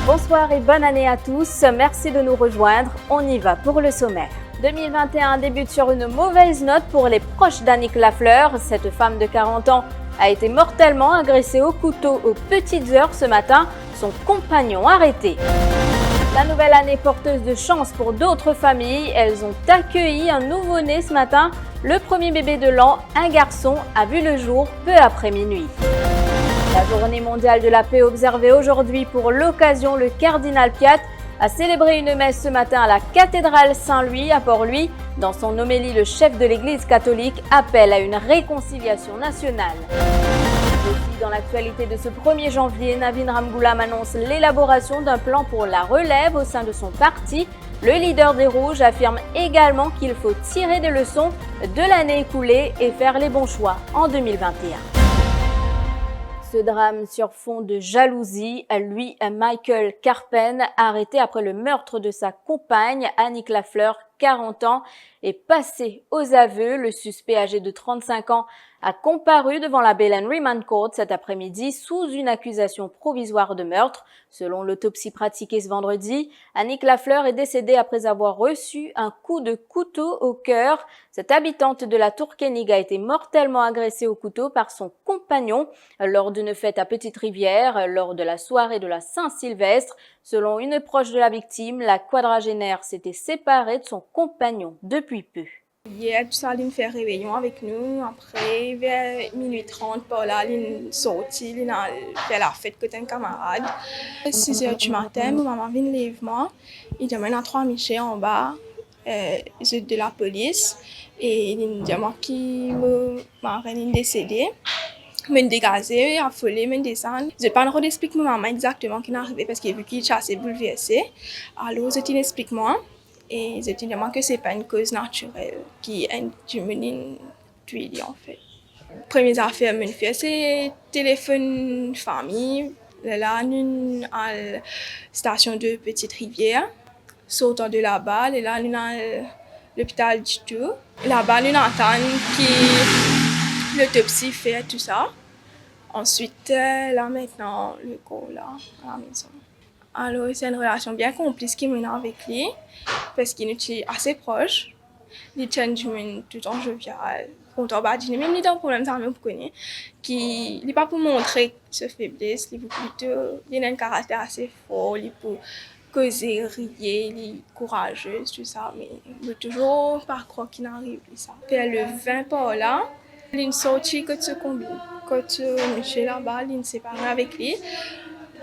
Bonsoir et bonne année à tous, merci de nous rejoindre, on y va pour le sommaire. 2021 débute sur une mauvaise note pour les proches d'Annick Lafleur. Cette femme de 40 ans a été mortellement agressée au couteau aux petites heures ce matin, son compagnon arrêté. La nouvelle année porteuse de chance pour d'autres familles, elles ont accueilli un nouveau-né ce matin. Le premier bébé de l'an, un garçon, a vu le jour peu après minuit. La journée mondiale de la paix observée aujourd'hui pour l'occasion, le cardinal Piat a célébré une messe ce matin à la cathédrale Saint-Louis à Port-Louis. Dans son homélie, le chef de l'Église catholique appelle à une réconciliation nationale. Aussi, dans l'actualité de ce 1er janvier, Navin Ramgoolam annonce l'élaboration d'un plan pour la relève au sein de son parti. Le leader des Rouges affirme également qu'il faut tirer des leçons de l'année écoulée et faire les bons choix en 2021. Ce drame sur fond de jalousie, lui, Michael Carpen, arrêté après le meurtre de sa compagne, Annick Lafleur, 40 ans, est passé aux aveux. Le suspect âgé de 35 ans a comparu devant la Bail and Remand Court cet après-midi sous une accusation provisoire de meurtre. Selon l'autopsie pratiquée ce vendredi, Annick Lafleur est décédée après avoir reçu un coup de couteau au cœur. Cette habitante de la Tour-Kennig a été mortellement agressée au couteau par son compagnon lors d'une fête à Petite-Rivière, lors de la soirée de la Saint-Sylvestre. Selon une proche de la victime, la quadragénaire s'était séparée de son compagnon depuis peu. Hier, tout ça, il fait réveillon avec nous. Après, vers minuit 30, par là, il sorti, il a fait la fête avec un camarade. 6 heures du matin, ma maman vient lever moi. Il dit, à 3 Michel en bas, de la police. Et il dit, moi qui m'a décédé. Je suis dégazée, affolée, je descends. Je n'ai pas expliqué à ma maman exactement ce qui est arrivé parce qu'il a vu qu'il est assez bouleversé. Alors, je lui explique moi. Et je dis que ce n'est pas une cause naturelle qui est une tuile en fait. Première affaire que je fais, c'est téléphone famille. Là, nous à la station de Petite-Rivière. Sortant de là-bas, là, nous à l'hôpital du tout. Là-bas, nous attendons que l'autopsie fait tout ça. Ensuite, là maintenant, le corps là, à la maison. Alors, c'est une relation bien complice qui mène avec lui, parce qu'il est assez proche. Il est tout le temps jovial. Content, il n'est même pas de problème, ça me connaît. Il n'est pas pour montrer sa faiblesse, il a un caractère assez fort, il peut causer, rire, il est courageux, tout ça, mais il ne veut toujours pas croire qu'il n'arrive pas ça. Vers le 20 par là, il est sorti que ce combine. Quand Michel là-bas, il est séparé avec lui.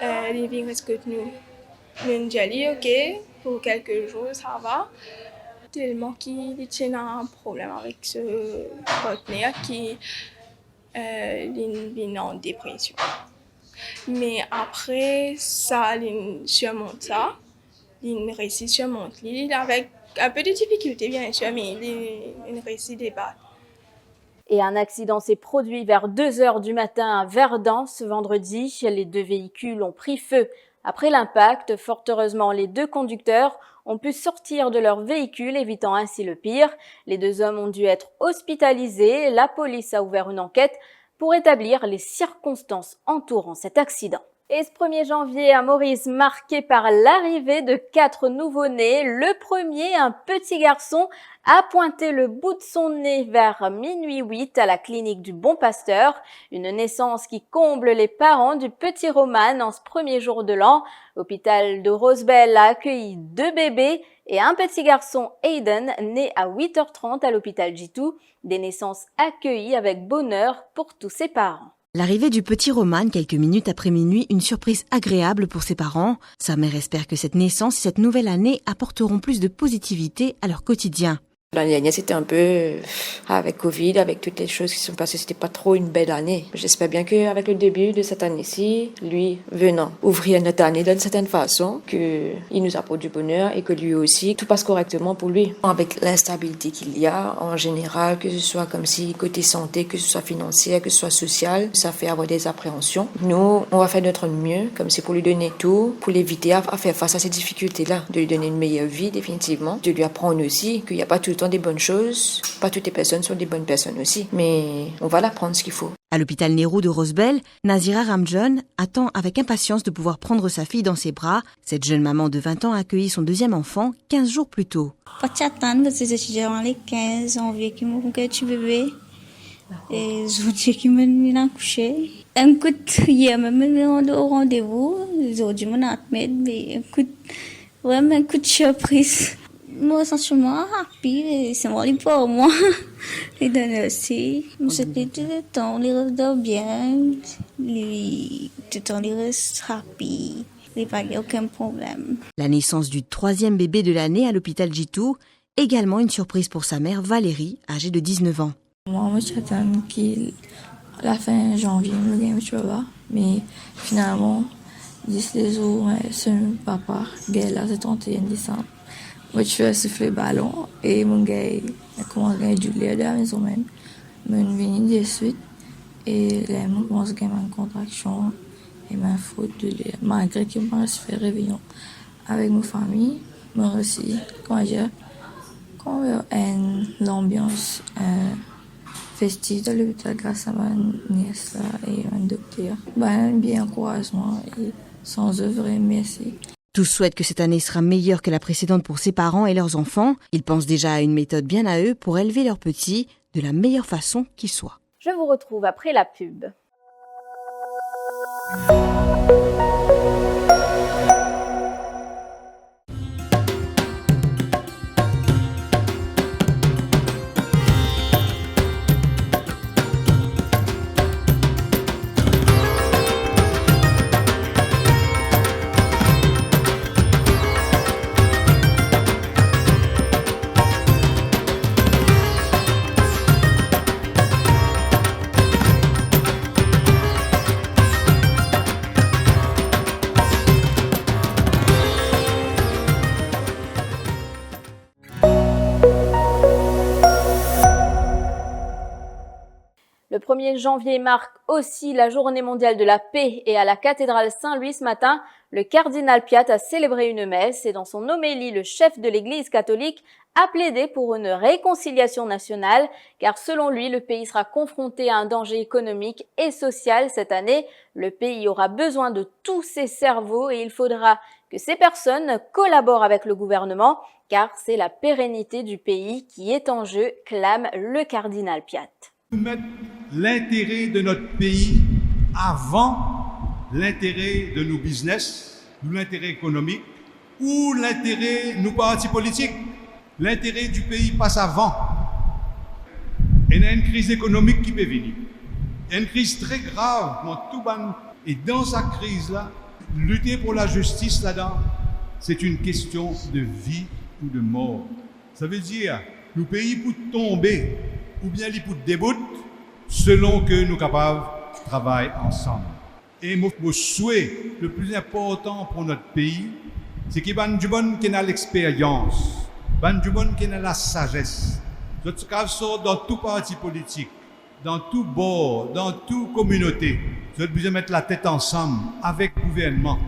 Il vient rester que nous. Nous dit ok, pour quelques jours ça va. Tellement qu'il tient un problème avec ce partenaire qui est en dépression. Mais après, ça, il surmonte ça. Il réussit à surmonter. Il avec un peu de difficulté bien sûr, mais il réussit à débattre. Et un accident s'est produit vers 2 heures du matin à Verdun ce vendredi. Les 2 véhicules ont pris feu après l'impact. Fort heureusement, les 2 conducteurs ont pu sortir de leur véhicule, évitant ainsi le pire. Les 2 hommes ont dû être hospitalisés. La police a ouvert une enquête pour établir les circonstances entourant cet accident. Et ce 1er janvier à Maurice, marqué par l'arrivée de 4 nouveau-nés. Le premier, un petit garçon, a pointé le bout de son nez vers minuit 8 à la clinique du Bon Pasteur. Une naissance qui comble les parents du petit Roman en ce 1er jour de l'an. L'hôpital de Rosebel a accueilli 2 bébés et un petit garçon, Aiden, né à 8h30 à l'hôpital Jitu. Des naissances accueillies avec bonheur pour tous ses parents. L'arrivée du petit Roman quelques minutes après minuit, une surprise agréable pour ses parents. Sa mère espère que cette naissance et cette nouvelle année apporteront plus de positivité à leur quotidien. L'année dernière, c'était un peu avec Covid, avec toutes les choses qui sont passées, c'était pas trop une belle année. J'espère bien qu'avec le début de cette année-ci, lui venant ouvrir notre année d'une certaine façon, qu'il nous apporte du bonheur et que lui aussi, tout passe correctement pour lui. Avec l'instabilité qu'il y a en général, que ce soit comme si côté santé, que ce soit financière, que ce soit social, ça fait avoir des appréhensions. Nous, on va faire notre mieux, comme c'est pour lui donner tout, pour l'éviter à faire face à ces difficultés-là, de lui donner une meilleure vie définitivement, de lui apprendre aussi qu'il n'y a pas tout le temps des bonnes choses, pas toutes les personnes sont des bonnes personnes aussi, mais on va l'apprendre ce qu'il faut. À l'hôpital Nehru de Rosebel, Nazira Ramjon attend avec impatience de pouvoir prendre sa fille dans ses bras. Cette jeune maman de 20 ans a accueilli son deuxième enfant 15 jours plus tôt. Le 15 janvier qui m'a fait un petit bébé et aujourd'hui qui m'a accouché. Écoute, hier même au rendez-vous, aujourd'hui je m'admets, mais écoute, vraiment un coup de surprise. Moi, sentiment happy, c'est moi pour moi. Et donner aussi, c'était tout le temps, les reste bien, tout le temps les reste happy, il n'y a pas aucun problème. La naissance du troisième bébé de l'année à l'hôpital Jitu, également une surprise pour sa mère Valérie, âgée de 19 ans. Moi, j'attends la fin janvier, je vais voir, mais finalement, d'ici les jours, c'est papa, là, c'est 31 décembre. Moi, je fais souffler le ballon et mon gars a commencé à jouer à la maison même. Je suis venu de suite et là, je commence à avoir une contraction et ma faute de l'air. Malgré que je pense faire réveillon avec ma famille, moi aussi, quand l'ambiance festive de l'hôpital grâce à ma nièce là, et un docteur. Bien encouragement et sans eux, vraiment merci. Tous souhaitent que cette année sera meilleure que la précédente pour ses parents et leurs enfants. Ils pensent déjà à une méthode bien à eux pour élever leurs petits de la meilleure façon qui soit. Je vous retrouve après la pub. Le 1er janvier marque aussi la journée mondiale de la paix et à la cathédrale Saint-Louis ce matin, le cardinal Piat a célébré une messe et dans son homélie, le chef de l'Église catholique a plaidé pour une réconciliation nationale car selon lui, le pays sera confronté à un danger économique et social cette année. Le pays aura besoin de tous ses cerveaux et il faudra que ces personnes collaborent avec le gouvernement car c'est la pérennité du pays qui est en jeu, clame le cardinal Piat. Nous mettre l'intérêt de notre pays avant l'intérêt de nos business, ou l'intérêt économique, ou l'intérêt de nos partis politiques. L'intérêt du pays passe avant. Il y a une crise économique qui peut venir. Il y a une crise très grave dans tout ban. Et dans cette crise-là, lutter pour la justice là-dedans, c'est une question de vie ou de mort. Ça veut dire, nos pays pour tomber, ou bien les pour débout, selon que nous sommes capables de travailler ensemble. Et mon souhait le plus important pour notre pays, c'est qu'il y ait des gens qui ont l'expérience, des gens qui ont la sagesse. Nous sommes dans tout parti politique, dans tout bord, dans toute communauté. Nous devons mettre la tête ensemble avec le gouvernement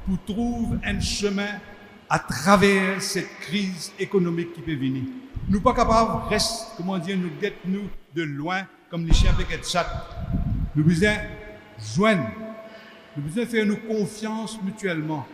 pour trouver un chemin à travers cette crise économique qui peut venir. Nous ne sommes pas capables de rester, nous guetter nous de loin comme les chiens avec les chats. Nous devons joindre, nous devons faire nous confiance mutuellement.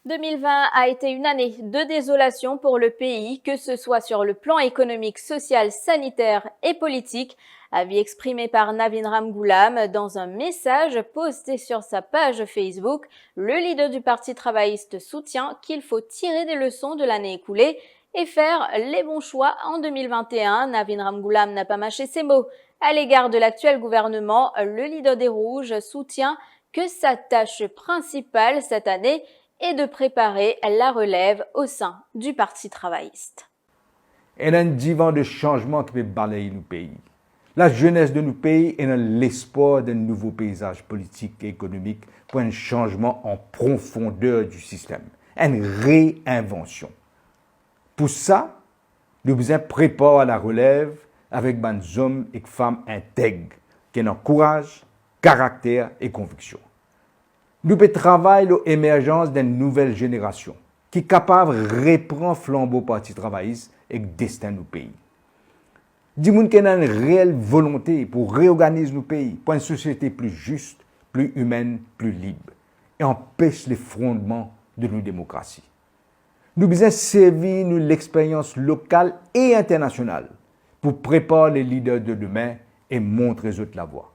2020 a été une année de désolation pour le pays, que ce soit sur le plan économique, social, sanitaire et politique. Avis exprimé par Navin Ramgoolam dans un message posté sur sa page Facebook. Le leader du Parti travailliste soutient qu'il faut tirer des leçons de l'année écoulée et faire les bons choix en 2021. Navin Ramgoolam n'a pas mâché ses mots. À l'égard de l'actuel gouvernement, le leader des Rouges soutient que sa tâche principale cette année est de préparer la relève au sein du Parti travailliste. et un divan de changement qui peut balayer nos pays. La jeunesse de nos pays est dans l'espoir d'un nouveau paysage politique et économique pour un changement en profondeur du système, une réinvention. Pour ça, nous besoin préparer à la relève avec des hommes et femmes intègres qui ont courage, caractère et conviction. Nous pouvons travailler l'émergence d'une nouvelle génération qui est capable de reprendre le flambeau parti travailliste et le destin de nos pays. Dis moun qui a une réelle volonté pour réorganiser nos pays, pour une société plus juste, plus humaine, plus libre, et empêche les fondements de nos démocraties. Nous devons servir l'expérience locale et internationale pour préparer les leaders de demain et montrer aux autres la voie.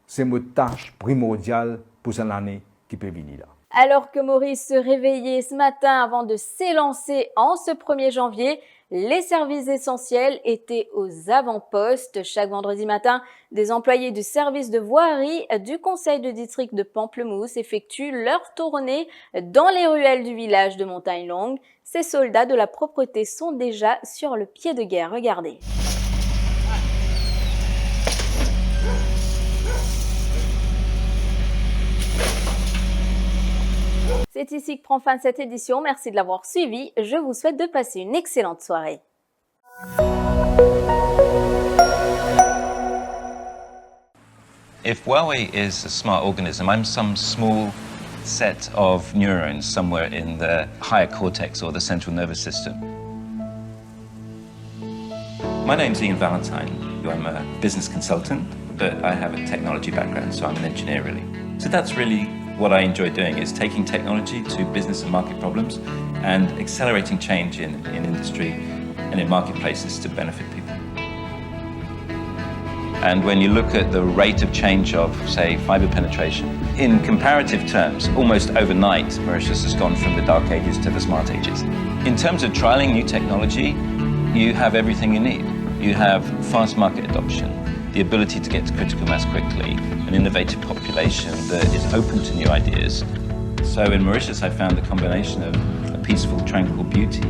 C'est notre tâche primordiale pour cette année qui peut venir là. Alors que Maurice se réveillait ce matin avant de s'élancer en ce 1er janvier, les services essentiels étaient aux avant-postes. Chaque vendredi matin, des employés du service de voirie du conseil de district de Pamplemousse effectuent leur tournée dans les ruelles du village de Montagne-Longue. Ces soldats de la propreté sont déjà sur le pied de guerre. Regardez. C'est ici que prend fin cette édition. Merci de l'avoir suivi. Je vous souhaite de passer une excellente soirée. If Huawei is a smart organism, I'm some small set of neurons somewhere in the higher cortex or the central nervous system. My name's Ian Valentine. I'm a business consultant, but I have a technology background, so I'm an engineer really. So that's really what I enjoy doing, is taking technology to business and market problems and accelerating change in industry and in marketplaces to benefit people. And when you look at the rate of change of, say, fiber penetration, in comparative terms, almost overnight, Mauritius has gone from the dark ages to the smart ages. In terms of trialing new technology, you have everything you need. You have fast market adoption, the ability to get to critical mass quickly, an innovative population that is open to new ideas. So in Mauritius, I found the combination of a peaceful, tranquil beauty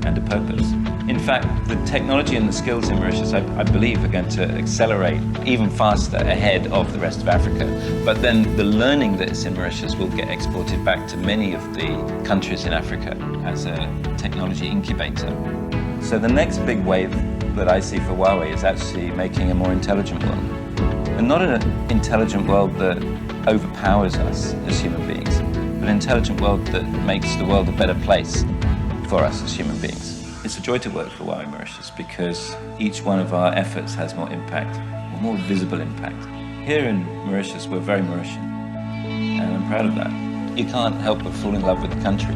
and a purpose. In fact, the technology and the skills in Mauritius, I believe, are going to accelerate even faster ahead of the rest of Africa. But then the learning that is in Mauritius will get exported back to many of the countries in Africa as a technology incubator. So the next big wave that I see for Huawei is actually making a more intelligent world. And not an intelligent world that overpowers us as human beings, but an intelligent world that makes the world a better place for us as human beings. It's a joy to work for Huawei Mauritius because each one of our efforts has more impact, more visible impact. Here in Mauritius, we're very Mauritian, and I'm proud of that. You can't help but fall in love with the country.